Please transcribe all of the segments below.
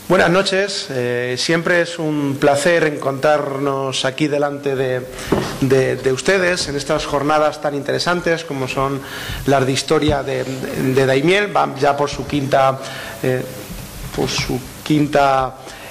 Buenas noches. Siempre es un placer encontrarnos aquí delante de ustedes en estas jornadas tan interesantes como son las de historia de Daimiel, va ya por su quinta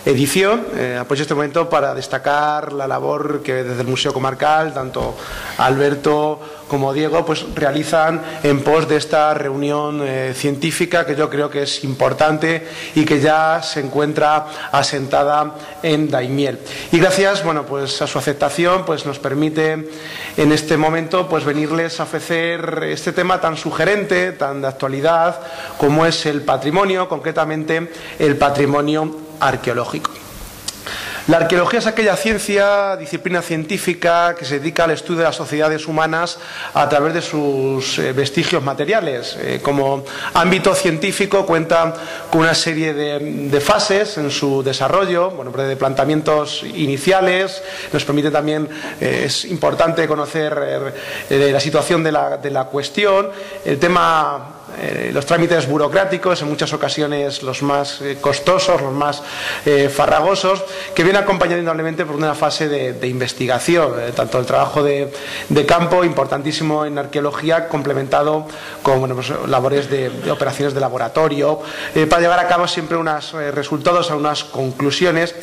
edición. Aprovecho este momento para destacar la labor que desde el Museo Comarcal, tanto Alberto como Diego, pues realizan en pos de esta reunión científica, que yo creo que es importante y que ya se encuentra asentada en Daimiel. Y gracias, pues a su aceptación, pues nos permite en este momento pues venirles a ofrecer este tema tan sugerente, tan de actualidad, como es el patrimonio, concretamente el patrimonio arqueológico. La arqueología es aquella disciplina científica que se dedica al estudio de las sociedades humanas a través de sus vestigios materiales. Como ámbito científico cuenta con una serie de fases en su desarrollo, de planteamientos iniciales. Nos permite también, es importante conocer la situación de la cuestión, el tema. Los trámites burocráticos, en muchas ocasiones los más costosos, los más farragosos, que viene acompañado indudablemente por una fase de investigación, tanto el trabajo de campo, importantísimo en arqueología, complementado con labores de operaciones de laboratorio, para llevar a cabo siempre unos resultados, a unas conclusiones.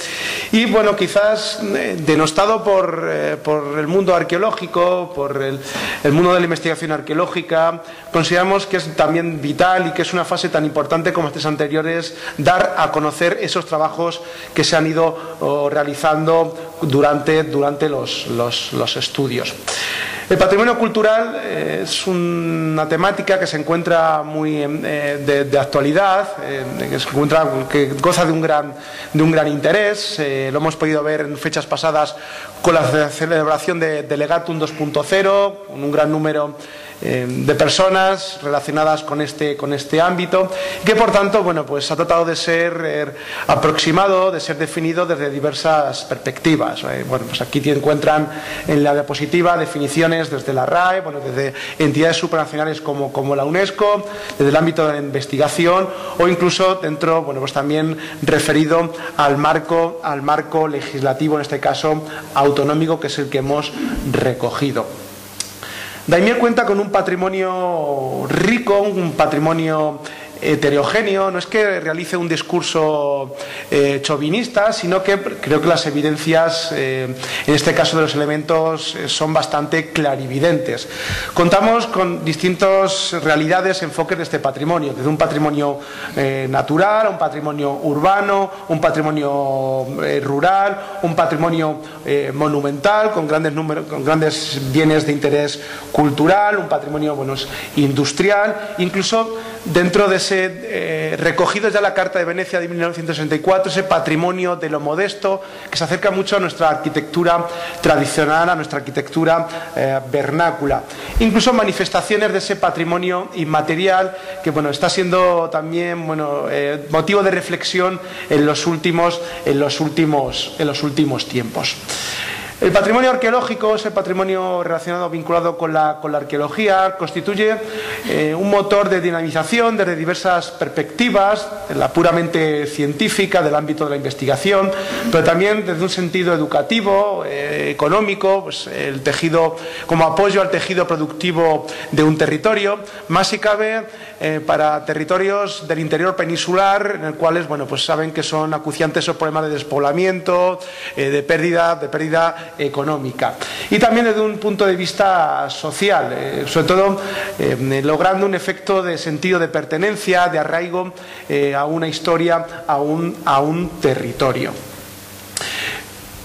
Y quizás denostado por el mundo arqueológico, por el mundo de la investigación arqueológica, consideramos que es también vital y que es una fase tan importante como estas anteriores, dar a conocer esos trabajos que se han ido realizando durante los estudios. El patrimonio cultural es una temática que se encuentra muy de actualidad, que goza de un gran interés. Lo hemos podido ver en fechas pasadas con la celebración de Legatum 2.0, con un gran número de personas relacionadas con este ámbito, que por tanto ha tratado de ser aproximado, de ser definido desde diversas perspectivas. Aquí te encuentran en la diapositiva definiciones desde la RAE, desde entidades supranacionales como la UNESCO, desde el ámbito de la investigación, o incluso dentro, también referido al marco legislativo, en este caso autonómico, que es el que hemos recogido. Daimiel cuenta con un patrimonio rico, un patrimonio heterogéneo. No es que realice un discurso chauvinista, sino que creo que las evidencias, en este caso de los elementos, son bastante clarividentes. Contamos con distintas realidades, enfoques de este patrimonio, desde un patrimonio natural, un patrimonio urbano, un patrimonio rural, un patrimonio monumental con grandes bienes de interés cultural, un patrimonio industrial, incluso dentro de ese recogido ya la Carta de Venecia de 1964, ese patrimonio de lo modesto que se acerca mucho a nuestra arquitectura tradicional, a nuestra arquitectura vernácula. Incluso manifestaciones de ese patrimonio inmaterial que está siendo también motivo de reflexión en los últimos tiempos. El patrimonio arqueológico, ese patrimonio relacionado, vinculado con la arqueología, constituye un motor de dinamización desde diversas perspectivas, la puramente científica del ámbito de la investigación, pero también desde un sentido educativo, económico, el tejido como apoyo al tejido productivo de un territorio, más si cabe para territorios del interior peninsular, en el cuales saben que son acuciantes esos problemas de despoblamiento, de pérdida económica, y también desde un punto de vista social, sobre todo logrando un efecto de sentido de pertenencia, de arraigo a una historia, a un territorio.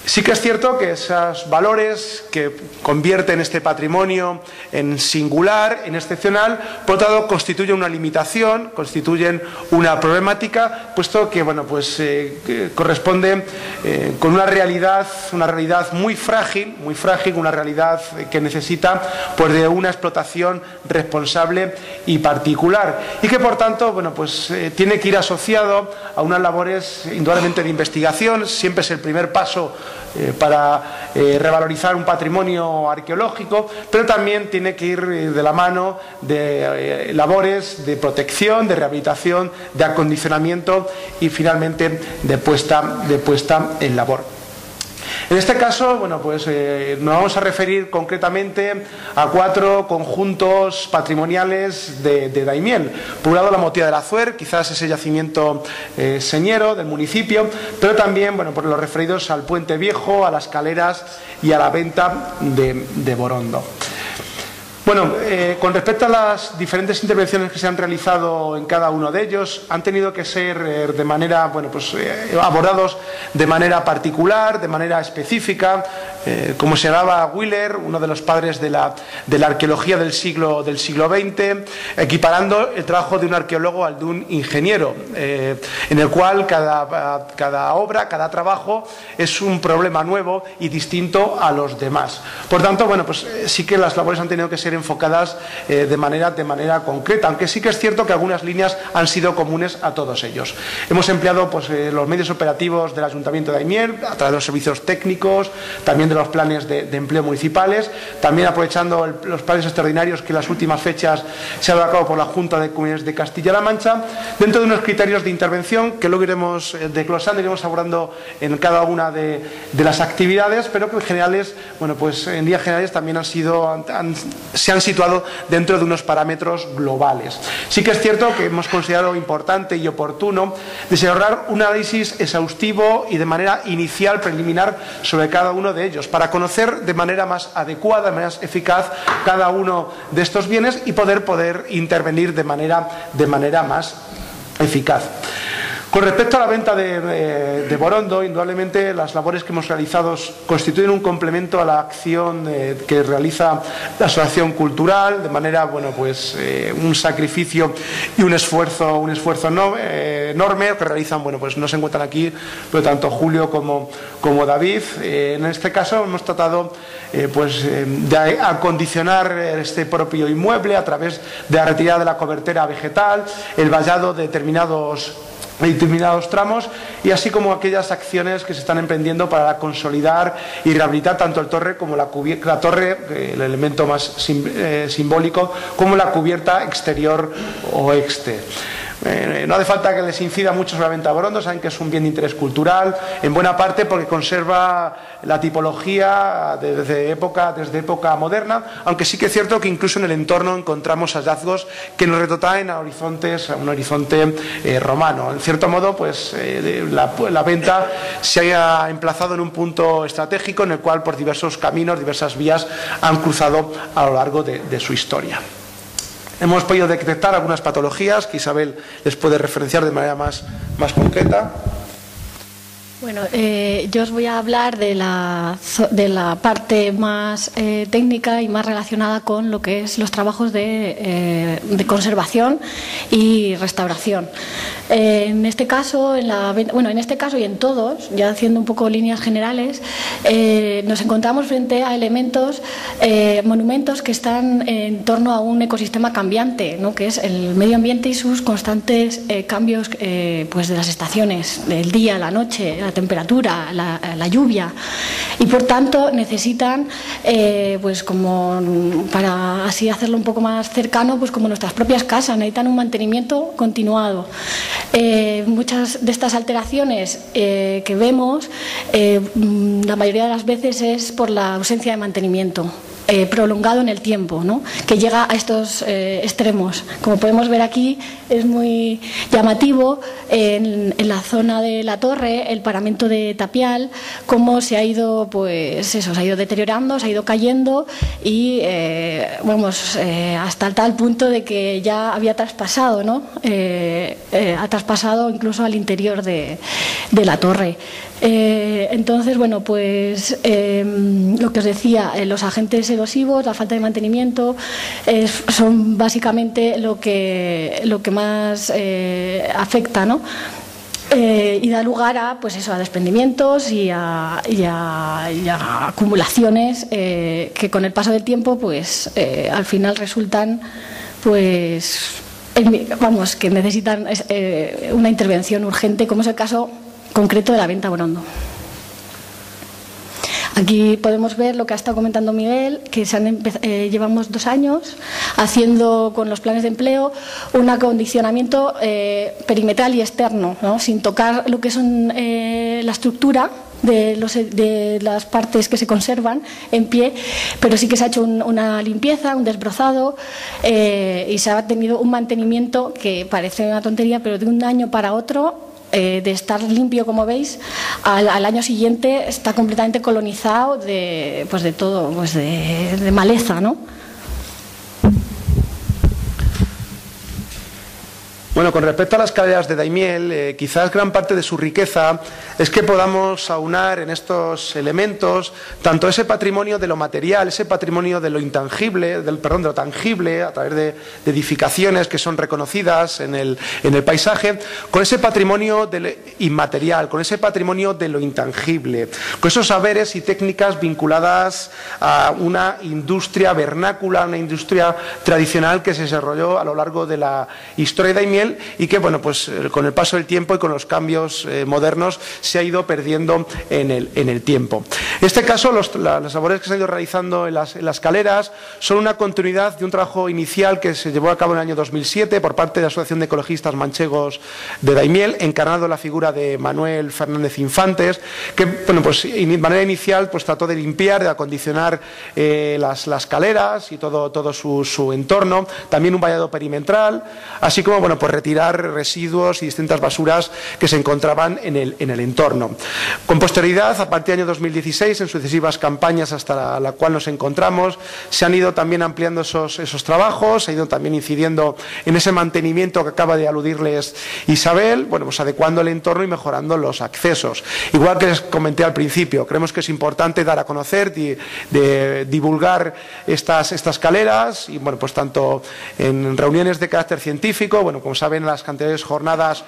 Sí que es cierto que esos valores que convierten este patrimonio en singular, en excepcional, por otro lado constituyen una limitación, constituyen una problemática, puesto que corresponde con una realidad muy frágil, una realidad que necesita de una explotación responsable y particular, y que por tanto tiene que ir asociado a unas labores indudablemente de investigación. Siempre es el primer paso para revalorizar un patrimonio arqueológico, pero también tiene que ir de la mano de labores de protección, de rehabilitación, de acondicionamiento y finalmente de puesta en labor. En este caso, bueno, pues nos vamos a referir concretamente a 4 conjuntos patrimoniales de Daimiel. Por un lado, la Motilla del Azuer, quizás ese yacimiento señero del municipio, pero también, bueno, por los referidos al Puente Viejo, a las Caleras y a la venta de Borondo. Bueno, con respecto a las diferentes intervenciones que se han realizado en cada uno de ellos, han tenido que ser de manera, bueno, pues abordados de manera particular, de manera específica, como señalaba Wheeler, uno de los padres de la arqueología del siglo XX, equiparando el trabajo de un arqueólogo al de un ingeniero, en el cual cada obra, cada trabajo es un problema nuevo y distinto a los demás. Por tanto, bueno, pues sí que las labores han tenido que ser enfocadas de manera concreta, aunque sí que es cierto que algunas líneas han sido comunes a todos ellos. Hemos empleado pues, los medios operativos del Ayuntamiento de Daimiel, a través de los servicios técnicos, también de los planes de empleo municipales, también aprovechando los planes extraordinarios que en las últimas fechas se han dado a cabo por la Junta de Comunidades de Castilla-La Mancha, dentro de unos criterios de intervención que luego iremos desglosando, iremos abordando en cada una de las actividades, pero que en generales, bueno, pues en líneas generales también se han situado dentro de unos parámetros globales. Sí que es cierto que hemos considerado importante y oportuno desarrollar un análisis exhaustivo y de manera inicial, preliminar, sobre cada uno de ellos, para conocer de manera más adecuada, más eficaz cada uno de estos bienes y poder intervenir de manera más eficaz. Con respecto a la venta de Borondo, indudablemente las labores que hemos realizado constituyen un complemento a la acción que realiza la Asociación Cultural, de manera, bueno, pues un sacrificio y un esfuerzo enorme que realizan, bueno, pues no se encuentran aquí, pero tanto Julio como David. En este caso hemos tratado de acondicionar este propio inmueble a través de la retirada de la cobertera vegetal, el vallado de determinados tramos y así como aquellas acciones que se están emprendiendo para consolidar y rehabilitar tanto el torre como la torre, el elemento más simbólico, como la cubierta exterior oeste. No hace falta que les incida mucho sobre la venta de Borondo, saben que es un bien de interés cultural, en buena parte porque conserva la tipología desde época moderna, aunque sí que es cierto que incluso en el entorno encontramos hallazgos que nos retrotraen a un horizonte romano. En cierto modo, pues la venta se ha emplazado en un punto estratégico en el cual por diversos caminos, diversas vías han cruzado a lo largo de su historia. Hemos podido detectar algunas patologías que Isabel les puede referenciar de manera más concreta. Bueno, yo os voy a hablar de la parte más técnica y más relacionada con lo que es los trabajos de conservación y restauración. En este caso, en este caso y en todos, ya haciendo un poco líneas generales, nos encontramos frente a elementos, monumentos que están en torno a un ecosistema cambiante, ¿no? Que es el medio ambiente y sus constantes cambios pues de las estaciones, del día, la noche, la temperatura, la lluvia, y por tanto necesitan, pues como para así hacerlo un poco más cercano, pues como nuestras propias casas, necesitan un mantenimiento continuado. Muchas de estas alteraciones que vemos, la mayoría de las veces es por la ausencia de mantenimiento prolongado en el tiempo, ¿no? Que llega a estos extremos. Como podemos ver aquí, es muy llamativo en la zona de la torre, el paramento de tapial, cómo se ha ido, pues eso, se ha ido deteriorando, se ha ido cayendo y hasta tal punto de que ya había traspasado, ¿no? Ha traspasado incluso al interior de la torre. Entonces, bueno, pues lo que os decía, los agentes erosivos, la falta de mantenimiento, son básicamente lo que más afecta, ¿no? Y da lugar a, pues eso, a desprendimientos y a acumulaciones que con el paso del tiempo, pues al final resultan, pues que necesitan una intervención urgente, como es el caso concreto de la venta Borondo. Aquí podemos ver lo que ha estado comentando Miguel, que llevamos 2 años haciendo con los planes de empleo un acondicionamiento perimetral y externo, ¿no? Sin tocar lo que son la estructura de las partes que se conservan en pie, pero sí que se ha hecho una limpieza, un desbrozado, y se ha tenido un mantenimiento que parece una tontería, pero de un año para otro, de estar limpio, como veis, al año siguiente está completamente colonizado de todo, de maleza, ¿no? Bueno, con respecto a las escaleras de Daimiel, quizás gran parte de su riqueza es que podamos aunar en estos elementos tanto ese patrimonio de lo material, ese patrimonio de lo intangible, de lo tangible, a través de edificaciones que son reconocidas en el paisaje, con ese patrimonio de lo inmaterial, con ese patrimonio de lo intangible, con esos saberes y técnicas vinculadas a una industria vernácula, una industria tradicional que se desarrolló a lo largo de la historia de Daimiel, y que, bueno, pues con el paso del tiempo y con los cambios modernos se ha ido perdiendo en el tiempo. En este caso, las labores que se han ido realizando en las escaleras son una continuidad de un trabajo inicial que se llevó a cabo en el año 2007 por parte de la Asociación de Ecologistas Manchegos de Daimiel, encarnado en la figura de Manuel Fernández Infantes, que, bueno, pues de manera inicial pues trató de limpiar, de acondicionar las escaleras y todo su entorno, también un vallado perimetral, así como, bueno, pues retirar residuos y distintas basuras que se encontraban en el entorno. Con posterioridad, a partir del año 2016, en sucesivas campañas hasta la cual nos encontramos, se han ido también ampliando esos trabajos, se ha ido también incidiendo en ese mantenimiento que acaba de aludirles Isabel, bueno, pues adecuando el entorno y mejorando los accesos. Igual que les comenté al principio, creemos que es importante dar a conocer, divulgar estas escaleras, y, bueno, pues tanto en reuniones de carácter científico, bueno, como saben, en las anteriores jornadas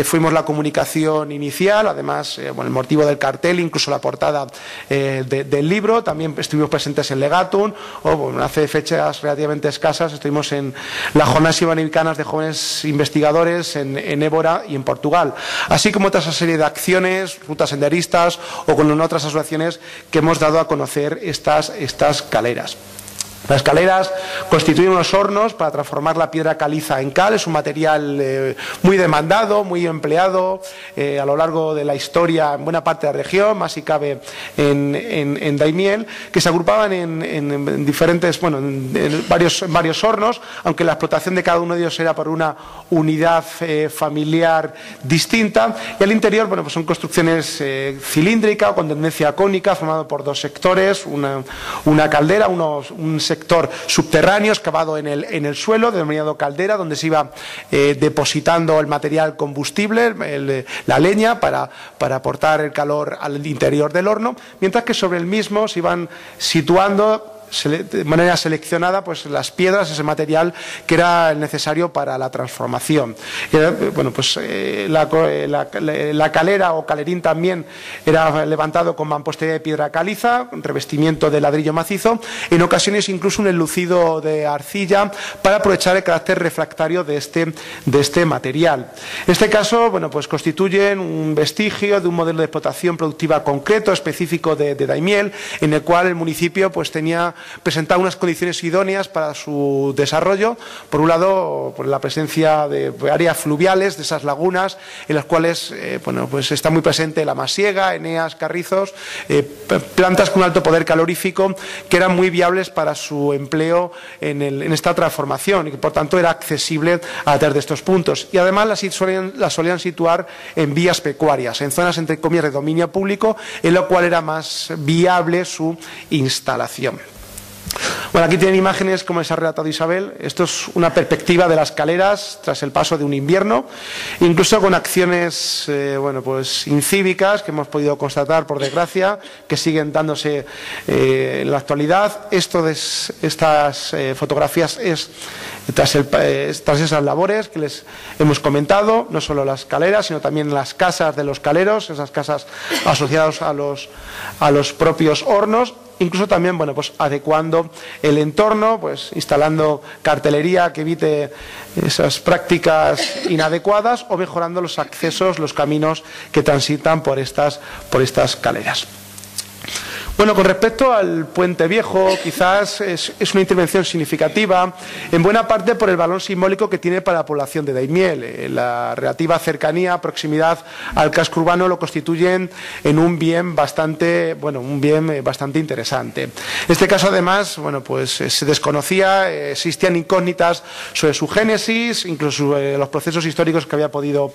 fuimos la comunicación inicial, además, bueno, el motivo del cartel, incluso la portada del libro, también estuvimos presentes en Legatum, o, bueno, hace fechas relativamente escasas estuvimos en las Jornadas Iberoamericanas de Jóvenes Investigadores en Évora y en Portugal, así como otra serie de acciones, rutas senderistas o con otras asociaciones que hemos dado a conocer estas escaleras. Las escaleras constituyen unos hornos para transformar la piedra caliza en cal. Es un material muy demandado, muy empleado a lo largo de la historia en buena parte de la región, más si cabe en Daimiel, que se agrupaban en diferentes, bueno, en varios hornos, aunque la explotación de cada uno de ellos era por una unidad familiar distinta. Y al interior, bueno, pues son construcciones cilíndricas o con tendencia cónica, formado por 2 sectores, una caldera, un sector subterráneo excavado en el suelo, denominado caldera, donde se iba depositando el material combustible, la leña, para aportar el calor al interior del horno, mientras que sobre el mismo se iban situando de manera seleccionada pues las piedras, ese material que era necesario para la transformación. Bueno, pues la calera o calerín también era levantado con mampostería de piedra caliza, revestimiento de ladrillo macizo, en ocasiones incluso un enlucido de arcilla para aprovechar el carácter refractario de este material. En este caso, bueno, pues constituyen un vestigio de un modelo de explotación productiva concreto, específico de Daimiel, en el cual el municipio pues presentaba unas condiciones idóneas para su desarrollo. Por un lado, por la presencia de áreas fluviales, de esas lagunas, en las cuales bueno, pues está muy presente la masiega, eneas, carrizos, plantas con un alto poder calorífico que eran muy viables para su empleo en esta transformación y que por tanto era accesible a través de estos puntos. Y además las solían situar en vías pecuarias, en zonas entre comillas de dominio público, en lo cual era más viable su instalación. Bueno, aquí tienen imágenes, como les ha relatado Isabel. Esto es una perspectiva de las escaleras tras el paso de un invierno, incluso con acciones bueno, pues incívicas que hemos podido constatar, por desgracia, que siguen dándose en la actualidad. Estas fotografías es tras esas labores que les hemos comentado, no solo las escaleras, sino también las casas de los caleros, esas casas asociadas a los propios hornos. Incluso también, bueno, pues adecuando el entorno, pues instalando cartelería que evite esas prácticas inadecuadas o mejorando los accesos, los caminos que transitan por estas escaleras. Bueno, con respecto al Puente Viejo, quizás es una intervención significativa, en buena parte por el valor simbólico que tiene para la población de Daimiel. La relativa cercanía, proximidad al casco urbano lo constituyen en un bien bastante interesante. En este caso, además, bueno, pues se desconocía, existían incógnitas sobre su génesis, incluso sobre los procesos históricos que había podido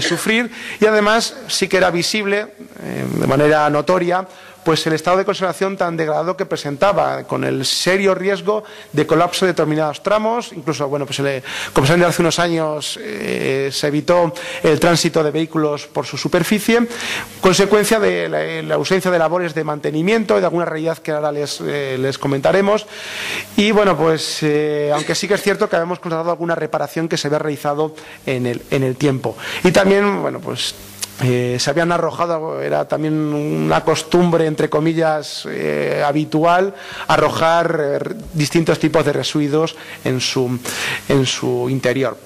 sufrir, y además sí que era visible de manera notoria pues el estado de conservación tan degradado que presentaba, con el serio riesgo de colapso de determinados tramos. Incluso, bueno, pues como saben, hace unos años se evitó el tránsito de vehículos por su superficie, consecuencia de la ausencia de labores de mantenimiento y de alguna realidad que ahora les comentaremos. Y bueno, pues aunque sí que es cierto que habíamos constatado alguna reparación que se había realizado en el tiempo. Y también, bueno, pues se habían arrojado, era también una costumbre, entre comillas, habitual, arrojar distintos tipos de residuos en su interior.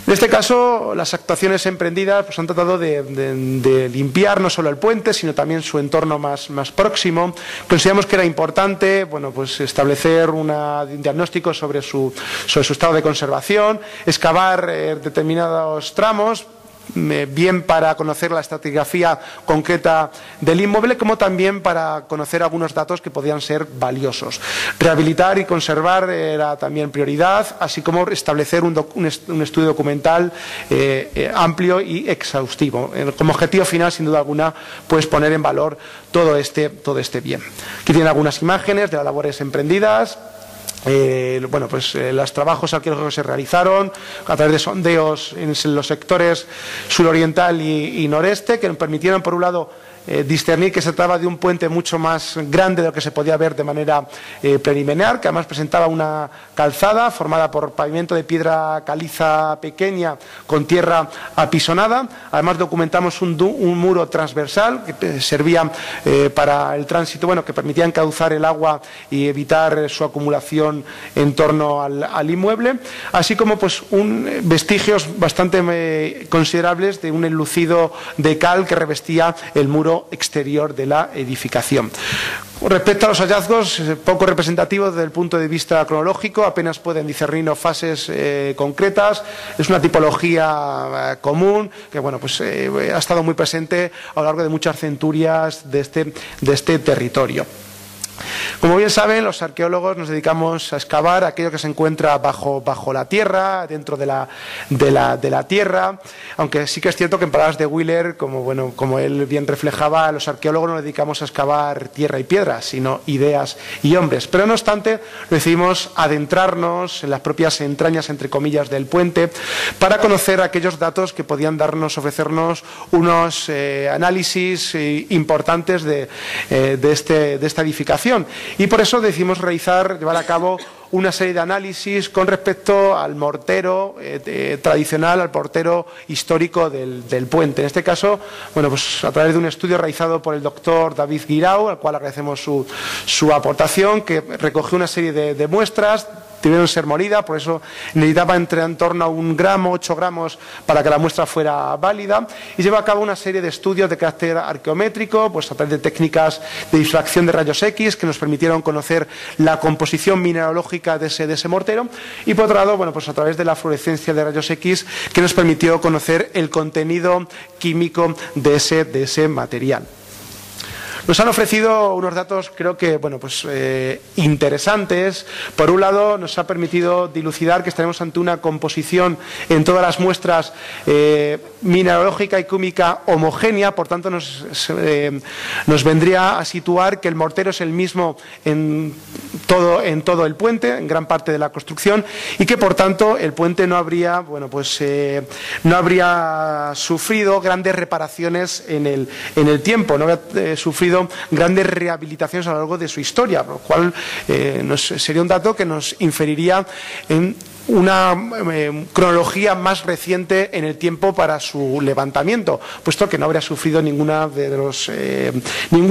En este caso, las actuaciones emprendidas pues han tratado de limpiar no solo el puente, sino también su entorno más próximo. Consideramos que era importante, bueno, pues establecer un diagnóstico sobre su estado de conservación, excavar determinados tramos, bien para conocer la estratigrafía concreta del inmueble, como también para conocer algunos datos que podían ser valiosos. Rehabilitar y conservar era también prioridad, así como establecer un estudio documental amplio y exhaustivo. Como objetivo final, sin duda alguna, pues poner en valor todo este bien. Aquí tienen algunas imágenes de las labores emprendidas. Bueno, pues los trabajos arqueológicos se realizaron a través de sondeos en los sectores suroriental y noreste, que nos permitieron, por un lado, discernir que se trataba de un puente mucho más grande de lo que se podía ver de manera preliminar, que además presentaba una calzada formada por pavimento de piedra caliza pequeña con tierra apisonada. Además documentamos un muro transversal que servía para el tránsito, bueno, que permitía encauzar el agua y evitar su acumulación en torno al inmueble, así como pues vestigios bastante considerables de un enlucido de cal que revestía el muro exterior de la edificación. Respecto a los hallazgos, poco representativos desde el punto de vista cronológico, apenas pueden discernir fases concretas. Es una tipología común que, bueno, pues ha estado muy presente a lo largo de muchas centurias de este territorio. Como bien saben, los arqueólogos nos dedicamos a excavar aquello que se encuentra bajo la tierra, dentro de la tierra, aunque sí que es cierto que en palabras de Wheeler, como él bien reflejaba, los arqueólogos no nos dedicamos a excavar tierra y piedra, sino ideas y hombres. Pero no obstante, decidimos adentrarnos en las propias entrañas, entre comillas, del puente, para conocer aquellos datos que podían ofrecernos unos análisis importantes de esta edificación. Y por eso decidimos llevar a cabo una serie de análisis con respecto al mortero tradicional, al mortero histórico del puente. En este caso, bueno, pues a través de un estudio realizado por el doctor David Guirao, al cual agradecemos su aportación, que recogió una serie de muestras. Tuvieron que ser molidas, por eso necesitaba en torno a 1 gramo, 8 gramos para que la muestra fuera válida, y lleva a cabo una serie de estudios de carácter arqueométrico, pues a través de técnicas de difracción de rayos X que nos permitieron conocer la composición mineralógica de ese mortero, y por otro lado, bueno, pues a través de la fluorescencia de rayos X que nos permitió conocer el contenido químico de ese material. Nos han ofrecido unos datos, creo que, bueno, pues interesantes. Por un lado, nos ha permitido dilucidar que estaremos ante una composición en todas las muestras mineralógica y química homogénea. Por tanto, nos vendría a situar que el mortero es el mismo en todo el puente, en gran parte de la construcción, y que, por tanto, el puente no habría, bueno, pues no habría sufrido grandes reparaciones en el tiempo, no habría sufrido grandes rehabilitaciones a lo largo de su historia, lo cual sería un dato que nos inferiría en una cronología más reciente en el tiempo para su levantamiento, puesto que no habría sufrido ningún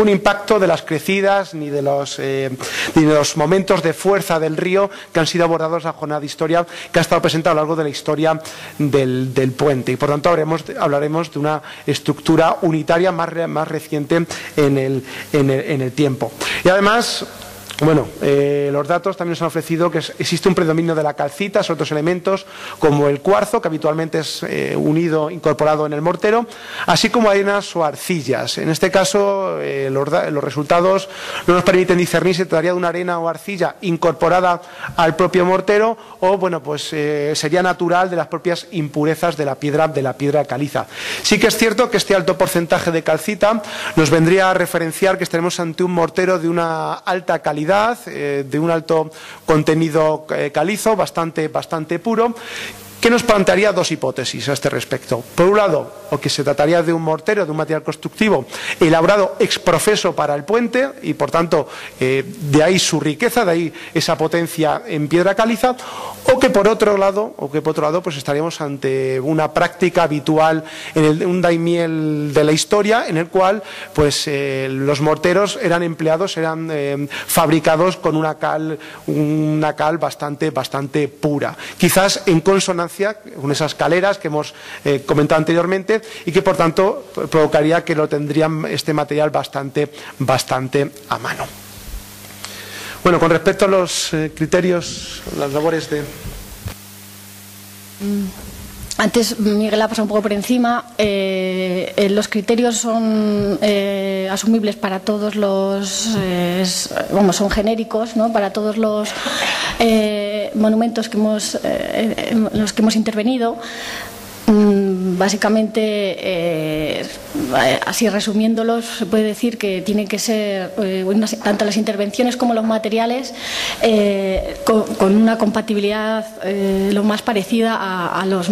impacto de las crecidas ni de los momentos de fuerza del río que han sido abordados en la jornada de historia que ha estado presente a lo largo de la historia del puente, y por tanto hablaremos de una estructura unitaria más reciente en el tiempo. Y además, bueno, los datos también nos han ofrecido que existe un predominio de la calcita sobre otros elementos como el cuarzo, que habitualmente es incorporado en el mortero, así como arenas o arcillas. En este caso, los resultados no nos permiten discernir si se trataría de una arena o arcilla incorporada al propio mortero o, bueno, pues sería natural de las propias impurezas de la piedra caliza. Sí que es cierto que este alto porcentaje de calcita nos vendría a referenciar que estaremos ante un mortero de una alta calidad, de un alto contenido calizo, bastante puro, que nos plantearía dos hipótesis a este respecto. Por un lado, o que se trataría de un mortero, de un material constructivo elaborado ex professo para el puente y, por tanto, de ahí su riqueza, de ahí esa potencia en piedra caliza, o que por otro lado, pues estaríamos ante una práctica habitual en un daimiel de la historia, en el cual pues los morteros eran fabricados con una cal bastante pura, quizás en consonancia con esas caleras que hemos comentado anteriormente, y que por tanto provocaría que lo tendrían este material bastante a mano. Bueno, con respecto a los criterios, las labores de... Antes Miguel ha pasado un poco por encima. Los criterios son asumibles para todos los, son genéricos, ¿no? Para todos los monumentos los que hemos intervenido. Básicamente, así resumiéndolos, se puede decir que tienen que ser tanto las intervenciones como los materiales con una compatibilidad lo más parecida a los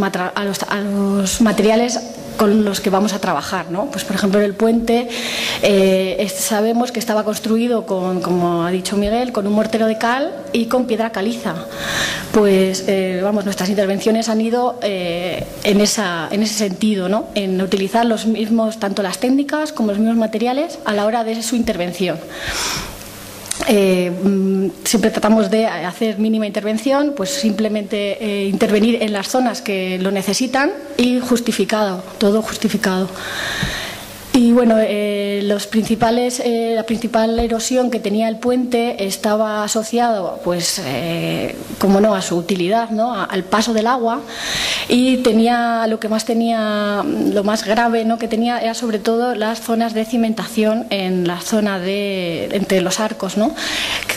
materiales con los que vamos a trabajar, ¿no? Pues, por ejemplo, el puente sabemos que estaba construido como ha dicho Miguel, con un mortero de cal y con piedra caliza. Pues, nuestras intervenciones han ido en ese sentido, ¿no? En utilizar los mismos, tanto las técnicas como los mismos materiales a la hora de su intervención. Siempre tratamos de hacer mínima intervención, pues simplemente intervenir en las zonas que lo necesitan y todo justificado. Y bueno, la principal erosión que tenía el puente estaba asociado, pues, como no, a su utilidad, ¿no? Al paso del agua, y lo más grave, ¿no? Que tenía era sobre todo las zonas de cimentación en la zona entre los arcos, ¿no?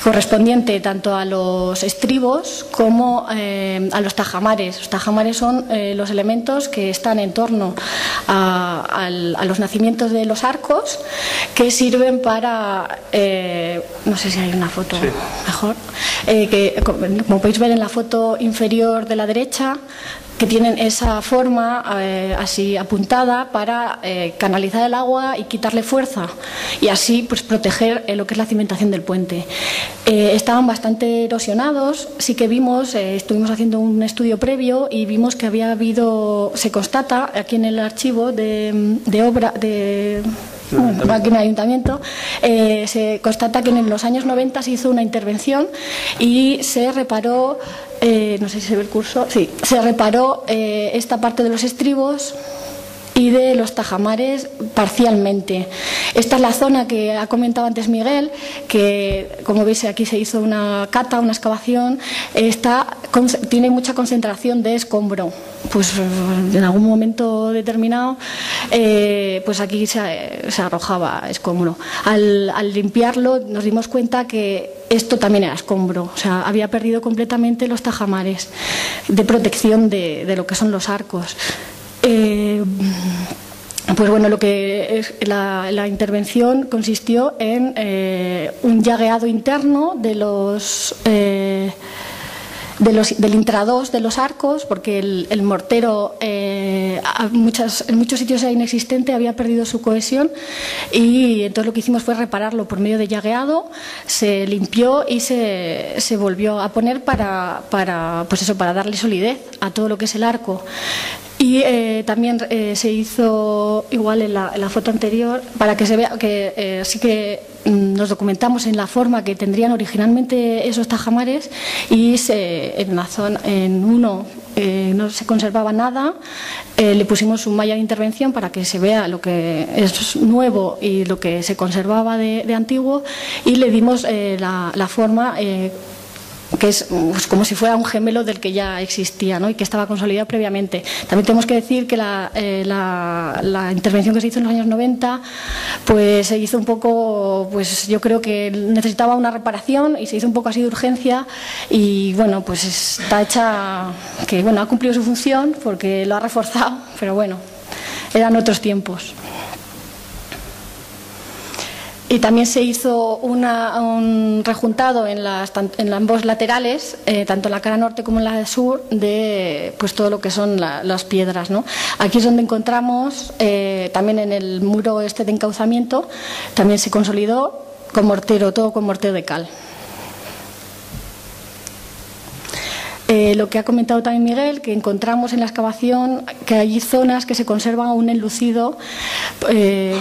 Correspondiente tanto a los estribos como a los tajamares. Los tajamares son los elementos que están en torno a los nacimientos de los arcos, que sirven para, no sé si hay una foto mejor, que como podéis ver en la foto inferior de la derecha, que tienen esa forma así apuntada para canalizar el agua y quitarle fuerza, y así pues proteger lo que es la cimentación del puente. Estaban bastante erosionados. Sí que vimos, estuvimos haciendo un estudio previo y vimos que se constata aquí en el archivo de obra de... Bueno, aquí en el ayuntamiento se constata que en los años 90 se hizo una intervención y se reparó, no sé si se ve el curso, sí, se reparó esta parte de los estribos y de los tajamares parcialmente. Esta es la zona que ha comentado antes Miguel, que como veis aquí se hizo una cata, una excavación, tiene mucha concentración de escombro. Pues en algún momento determinado, pues aquí se arrojaba escombro. Al limpiarlo nos dimos cuenta que esto también era escombro, o sea, había perdido completamente los tajamares de protección de lo que son los arcos. Pues bueno, lo que es la intervención consistió en un llagueado interno de del intradós de los arcos, porque el mortero en muchos sitios era inexistente, había perdido su cohesión, y entonces lo que hicimos fue repararlo por medio de llagueado, se limpió y se volvió a poner para darle solidez a todo lo que es el arco. Y también se hizo igual en la foto anterior, para que se vea que sí que nos documentamos en la forma que tendrían originalmente esos tajamares, y en uno no se conservaba nada, le pusimos un malla de intervención para que se vea lo que es nuevo y lo que se conservaba de antiguo, y le dimos la forma que es pues, como si fuera un gemelo del que ya existía, ¿no? Y que estaba consolidado previamente. También tenemos que decir que la intervención que se hizo en los años 90 pues se hizo un poco, pues yo creo que necesitaba una reparación y se hizo un poco así de urgencia, y bueno, pues está hecha, que bueno, ha cumplido su función porque lo ha reforzado, pero bueno, eran otros tiempos. Y también se hizo un rejuntado en ambos laterales, tanto en la cara norte como en la sur, de pues todo lo que son las piedras, ¿no? Aquí es donde encontramos, también en el muro este de encauzamiento, también se consolidó con mortero, todo con mortero de cal. Lo que ha comentado también Miguel, que encontramos en la excavación que hay zonas que se conservan aún enlucido,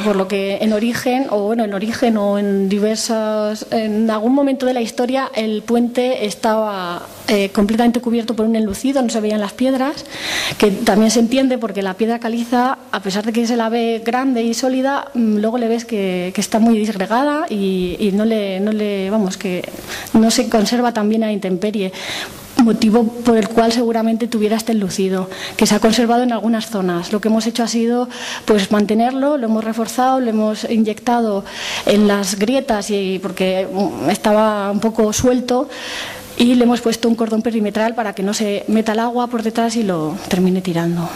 por lo que en origen o en diversas, en algún momento de la historia el puente estaba completamente cubierto por un enlucido, no se veían las piedras, que también se entiende porque la piedra caliza, a pesar de que se la ve grande y sólida, luego le ves que está muy disgregada y que no se conserva tan bien a intemperie, motivo por el cual seguramente tuviera este enlucido, que se ha conservado en algunas zonas. Lo que hemos hecho ha sido pues mantenerlo, lo hemos reforzado, lo hemos inyectado en las grietas porque estaba un poco suelto, y le hemos puesto un cordón perimetral para que no se meta el agua por detrás y lo termine tirando.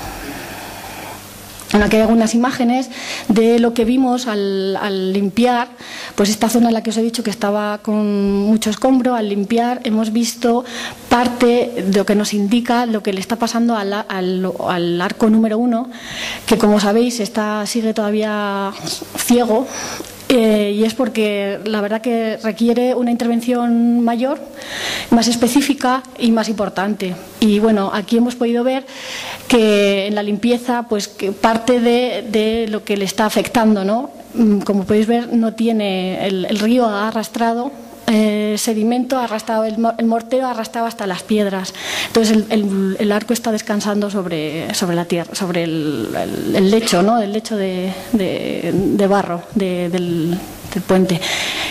Bueno, aquí hay algunas imágenes de lo que vimos al limpiar, pues esta zona en la que os he dicho que estaba con mucho escombro. Al limpiar hemos visto parte de lo que nos indica lo que le está pasando al arco número 1, que como sabéis sigue todavía ciego. Y es porque la verdad que requiere una intervención mayor, más específica y más importante. Y bueno, aquí hemos podido ver que en la limpieza, pues que parte de lo que le está afectando, ¿no? Como podéis ver, no tiene el río ha arrastrado sedimento, ha arrastrado el mortero, ha arrastrado hasta las piedras. Entonces el arco está descansando sobre la tierra, sobre el lecho, ¿no? El lecho de barro del puente.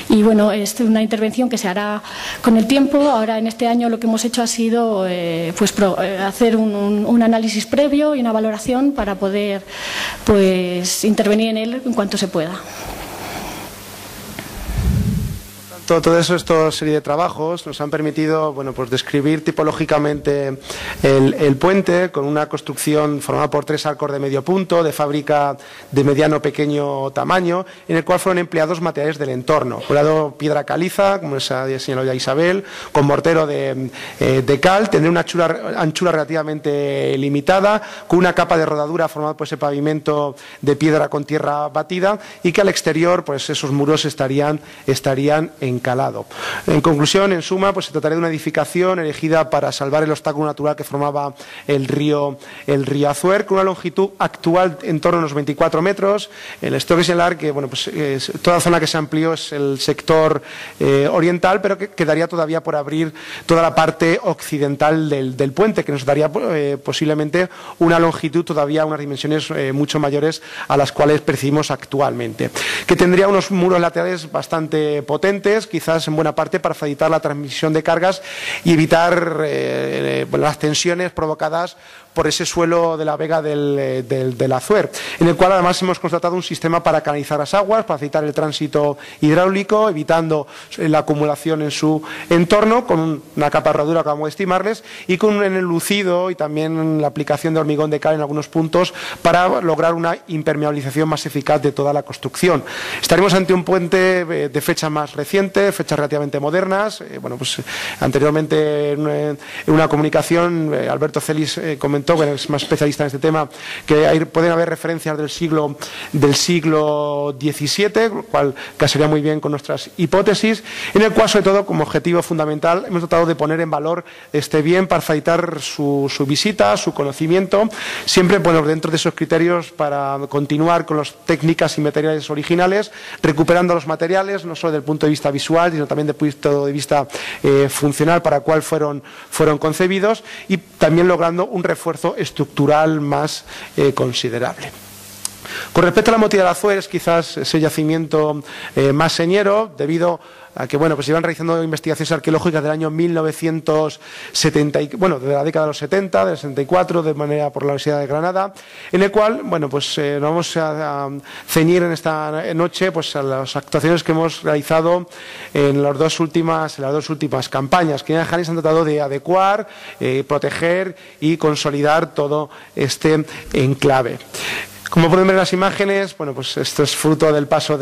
Y bueno, es una intervención que se hará con el tiempo. Ahora en este año lo que hemos hecho ha sido hacer un análisis previo y una valoración para poder pues intervenir en él en cuanto se pueda. Todo eso, esta serie de trabajos nos han permitido pues describir tipológicamente el puente, con una construcción formada por 3 arcos de medio punto, de fábrica de mediano pequeño tamaño, en el cual fueron empleados materiales del entorno. Por un lado, piedra caliza, como se ha señalado ya Isabel, con mortero de cal, tendría una anchura relativamente limitada, con una capa de rodadura formada por ese pavimento de piedra con tierra batida, y que al exterior pues esos muros estarían encalado. En conclusión, en suma, pues se trataría de una edificación elegida para salvar el obstáculo natural que formaba el río Azuer, con una longitud actual en torno a unos 24 metros. Les tengo que señalar que toda la zona que se amplió es el sector oriental, pero que quedaría todavía por abrir toda la parte occidental del puente, que nos daría posiblemente una longitud todavía, unas dimensiones mucho mayores a las cuales percibimos actualmente, que tendría unos muros laterales bastante potentes, quizás en buena parte para facilitar la transmisión de cargas y evitar las tensiones provocadas por ese suelo de la vega del Azuer, en el cual además hemos constatado un sistema para canalizar las aguas, para facilitar el tránsito hidráulico, evitando la acumulación en su entorno, con una capa de herradura que acabamos de estimarles, y con un enlucido y también la aplicación de hormigón de cal en algunos puntos para lograr una impermeabilización más eficaz de toda la construcción. Estaremos ante un puente de fecha más reciente, fechas relativamente modernas. Bueno, pues anteriormente en una comunicación Alberto Celis comentó, que es más especialista en este tema, que pueden haber referencias del siglo XVII, lo cual casaría muy bien con nuestras hipótesis, en el cual, sobre todo, como objetivo fundamental, hemos tratado de poner en valor este bien para facilitar su visita, su conocimiento, siempre dentro de esos criterios para continuar con las técnicas y materiales originales, recuperando los materiales, no solo desde el punto de vista visual, sino también desde el punto de vista funcional para el cual fueron concebidos, y también logrando un refuerzo estructural más considerable. Con respecto a la Motilla del Azuer, es quizás ese yacimiento más señero, debido a que se iban realizando investigaciones arqueológicas del año 1970, de la década de los 70, del 64, de manera por la Universidad de Granada, en el cual, nos vamos a ceñir en esta noche a las actuaciones que hemos realizado en las dos últimas campañas, que en general se han tratado de adecuar, proteger y consolidar todo este enclave. Como pueden ver en las imágenes, esto es fruto del paso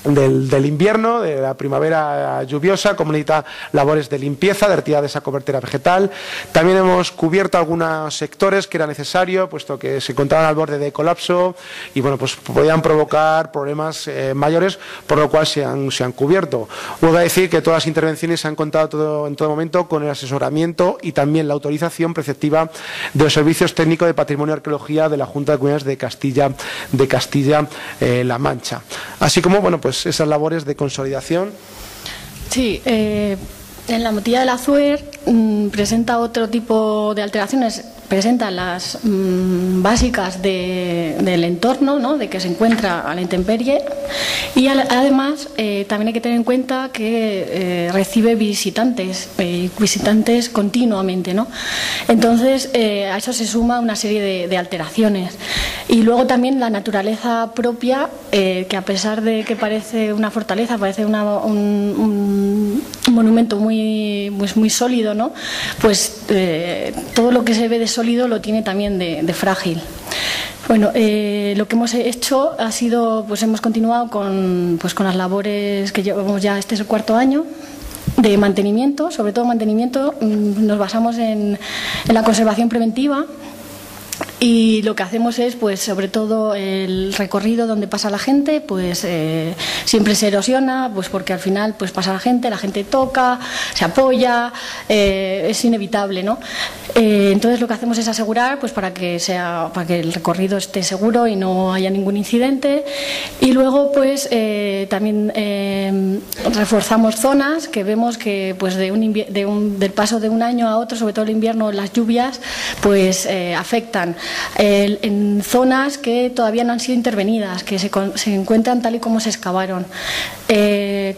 del invierno, de la primavera lluviosa, como necesita labores de limpieza, de retirada de esa cobertura vegetal. También hemos cubierto algunos sectores que era necesario, puesto que se encontraban al borde de colapso y podían provocar problemas mayores, por lo cual se han cubierto. Voy a decir que todas las intervenciones se han contado en todo momento con el asesoramiento y también la autorización preceptiva de los servicios técnicos de Patrimonio y Arqueología de la Junta de Comunidades de Castilla-La Mancha. Así como, esas labores de consolidación. Sí, en la Motilla del Azuer presenta otro tipo de alteraciones. Presenta las básicas del entorno, ¿no?, de que se encuentra a la intemperie, y además también hay que tener en cuenta que recibe visitantes continuamente, ¿no? Entonces a eso se suma una serie de alteraciones, y luego también la naturaleza propia, que a pesar de que parece una fortaleza, parece un monumento muy sólido, ¿no?, todo lo que se ve de sólido lo tiene también de frágil. Lo que hemos hecho ha sido, hemos continuado con las labores que llevamos ya, este es el cuarto año, de mantenimiento, sobre todo mantenimiento. Nos basamos en la conservación preventiva. Y lo que hacemos es, sobre todo el recorrido donde pasa la gente, siempre se erosiona, porque al final pasa la gente toca, se apoya, es inevitable, ¿no? Entonces lo que hacemos es asegurar, para que el recorrido esté seguro y no haya ningún incidente. Y luego también reforzamos zonas que vemos que del paso de un año a otro, sobre todo el invierno, las lluvias afectan en zonas que todavía no han sido intervenidas, que se encuentran tal y como se excavaron.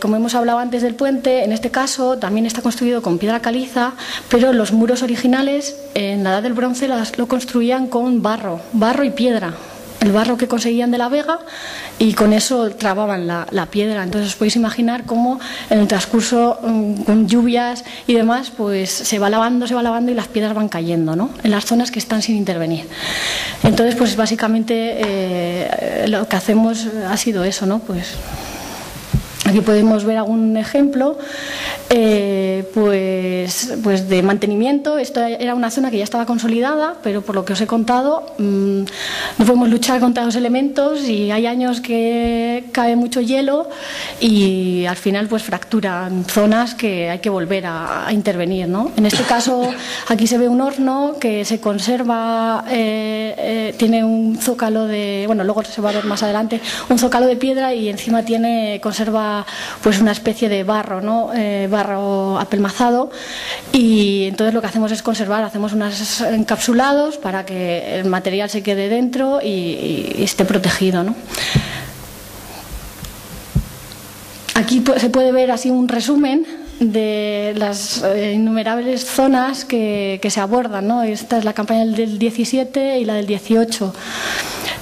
Como hemos hablado antes del puente, en este caso también está construido con piedra caliza, pero los muros originales en la Edad del Bronce lo construían con barro y piedra. El barro que conseguían de la vega, y con eso trababan la piedra. Entonces os podéis imaginar cómo en el transcurso, con lluvias y demás, se va lavando y las piedras van cayendo, ¿no?, en las zonas que están sin intervenir. Entonces básicamente lo que hacemos ha sido eso, ¿no? Aquí podemos ver algún ejemplo de mantenimiento. Esto era una zona que ya estaba consolidada, pero por lo que os he contado no podemos luchar contra los elementos, y hay años que cae mucho hielo y al final fracturan zonas que hay que volver a intervenir, ¿no? En este caso aquí se ve un horno que se conserva, tiene un zócalo luego se va a ver más adelante, un zócalo de piedra, y encima conserva una especie de barro, ¿no?, barro apelmazado, y entonces lo que hacemos es conservar, hacemos unos encapsulados para que el material se quede dentro y esté protegido, ¿no? Aquí se puede ver así un resumen de las innumerables zonas que se abordan, ¿no? Esta es la campaña del 17 y la del 18.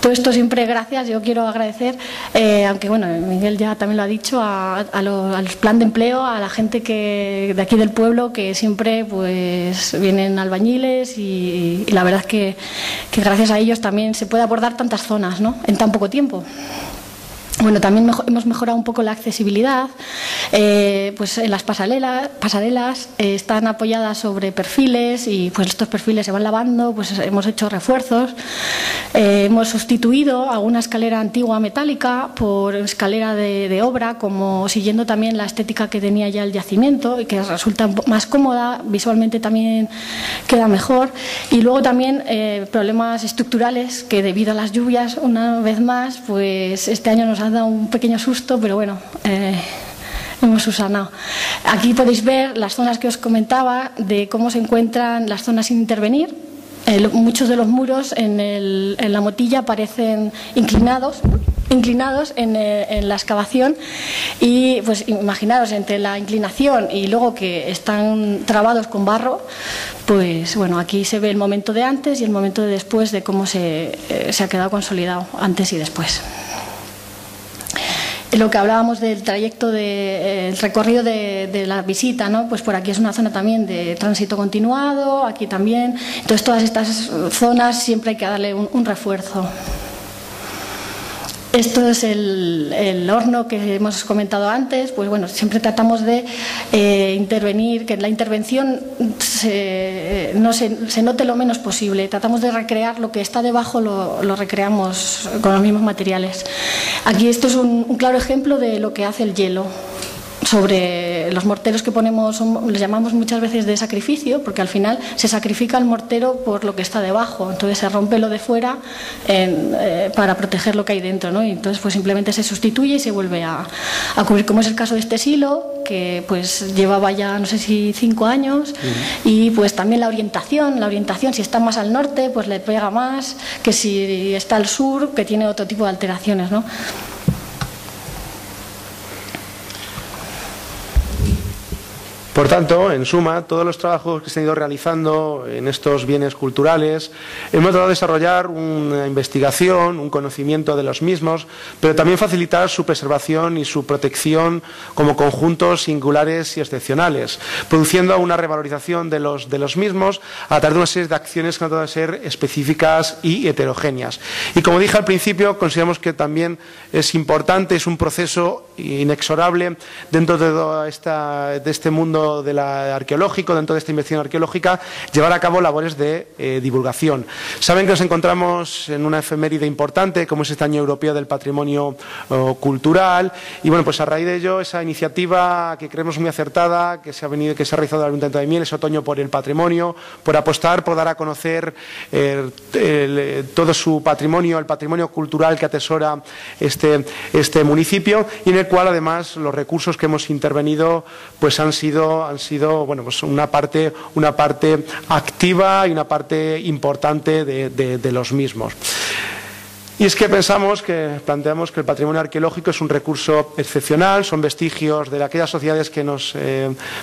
Todo esto siempre gracias, yo quiero agradecer, aunque bueno, Miguel ya también lo ha dicho, a los plan de empleo, a la gente de aquí del pueblo, que siempre pues vienen albañiles y la verdad es que gracias a ellos también se puede abordar tantas zonas, ¿no?, en tan poco tiempo. Bueno, también hemos mejorado un poco la accesibilidad, pues en las pasarelas están apoyadas sobre perfiles y pues estos perfiles se van lavando, pues hemos hecho refuerzos, hemos sustituido alguna escalera antigua metálica por escalera de obra, como siguiendo también la estética que tenía ya el yacimiento y que resulta más cómoda, visualmente también queda mejor. Y luego también problemas estructurales que debido a las lluvias, una vez más, pues este año nos ha dado un pequeño susto, pero bueno, hemos subsanado. Aquí podéis ver las zonas que os comentaba de cómo se encuentran las zonas sin intervenir. Muchos de los muros en la motilla parecen inclinados en la excavación y pues imaginaros, entre la inclinación y luego que están trabados con barro, pues bueno, aquí se ve el momento de antes y el momento de después de cómo se ha quedado consolidado antes y después. Lo que hablábamos del trayecto, el recorrido de la visita, ¿no? Pues por aquí es una zona también de tránsito continuado, aquí también. Entonces, todas estas zonas siempre hay que darle un refuerzo. Esto es el horno que hemos comentado antes. Pues bueno, siempre tratamos de intervenir, que la intervención se note lo menos posible. Tratamos de recrear lo que está debajo, lo recreamos con los mismos materiales. Aquí esto es un claro ejemplo de lo que hace el hielo. Sobre los morteros que ponemos, les llamamos muchas veces de sacrificio, porque al final se sacrifica el mortero por lo que está debajo, entonces se rompe lo de fuera para proteger lo que hay dentro, ¿no? Y entonces pues simplemente se sustituye y se vuelve a cubrir, como es el caso de este silo, que pues llevaba ya no sé si 5 años, y pues también la orientación, si está más al norte pues le pega más que si está al sur, que tiene otro tipo de alteraciones, ¿no? Por tanto, en suma, todos los trabajos que se han ido realizando en estos bienes culturales, hemos tratado de desarrollar una investigación, un conocimiento de los mismos, pero también facilitar su preservación y su protección como conjuntos singulares y excepcionales, produciendo una revalorización de los mismos a través de una serie de acciones que han tratado de ser específicas y heterogéneas. Y como dije al principio, consideramos que también es importante, es un proceso inexorable dentro de este mundo arqueológico, dentro de esta investigación arqueológica, llevar a cabo labores de divulgación. Saben que nos encontramos en una efeméride importante, como es este Año Europeo del Patrimonio Cultural, y bueno, pues a raíz de ello, esa iniciativa que creemos muy acertada, que se ha realizado en el Ayuntamiento de Miel, ese otoño por el patrimonio, por apostar, por dar a conocer todo su patrimonio, el patrimonio cultural que atesora este municipio, y en el cual además los recursos que hemos intervenido pues han sido bueno, pues una parte activa y una parte importante de los mismos. Y es que planteamos que el patrimonio arqueológico es un recurso excepcional, son vestigios de aquellas sociedades que nos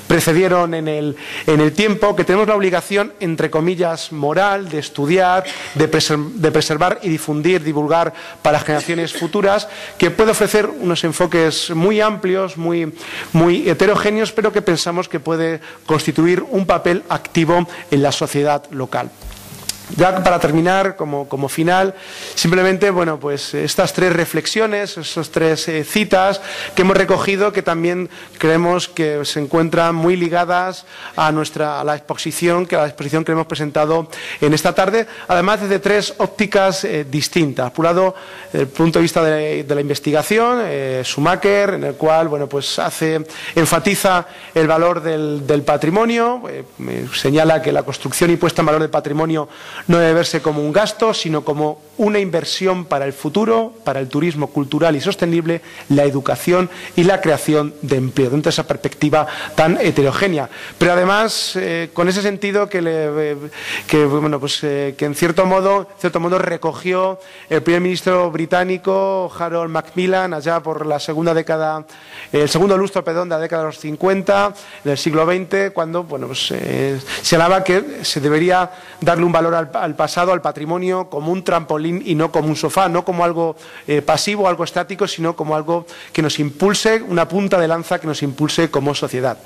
precedieron en el tiempo, que tenemos la obligación, entre comillas, moral, de estudiar, de preservar y divulgar para generaciones futuras, que puede ofrecer unos enfoques muy amplios, muy heterogéneos, pero que pensamos que puede constituir un papel activo en la sociedad local. Ya para terminar, como final, simplemente, bueno, pues estas 3 reflexiones, esas 3 citas que hemos recogido, que también creemos que se encuentran muy ligadas a la exposición que hemos presentado en esta tarde, además desde 3 ópticas distintas. Por un lado, el punto de vista de la investigación, Schumacher, en el cual, bueno, pues enfatiza el valor del patrimonio, señala que la construcción y puesta en valor del patrimonio no debe verse como un gasto, sino como una inversión para el futuro, para el turismo cultural y sostenible, la educación y la creación de empleo, dentro de esa perspectiva tan heterogénea. Pero además, con ese sentido que en cierto modo recogió el primer ministro británico Harold Macmillan allá por la el segundo lustro de la década de los 50 del siglo XX, cuando se hablaba que se debería darle un valor al pasado, al patrimonio, como un trampolín y no como un sofá, no como algo pasivo, algo estático, sino como algo que nos impulse, una punta de lanza que nos impulse como sociedad.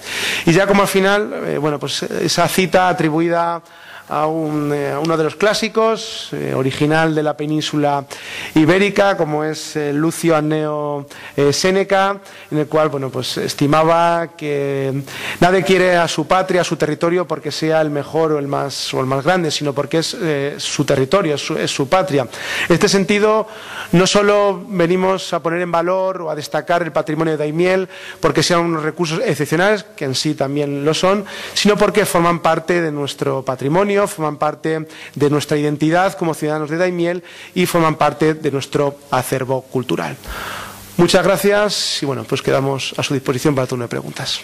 Y ya como al final, esa cita atribuida a uno de los clásicos, original de la península ibérica, como es Lucio Anneo Séneca, en el cual estimaba que nadie quiere a su patria, a su territorio, porque sea el mejor o el más grande, sino porque es su territorio, es su patria. En este sentido, no solo venimos a poner en valor o a destacar el patrimonio de Daimiel porque sean unos recursos excepcionales, que en sí también lo son, sino porque forman parte de nuestro patrimonio, forman parte de nuestra identidad como ciudadanos de Daimiel y forman parte de nuestro acervo cultural. Muchas gracias y quedamos a su disposición para turno de preguntas.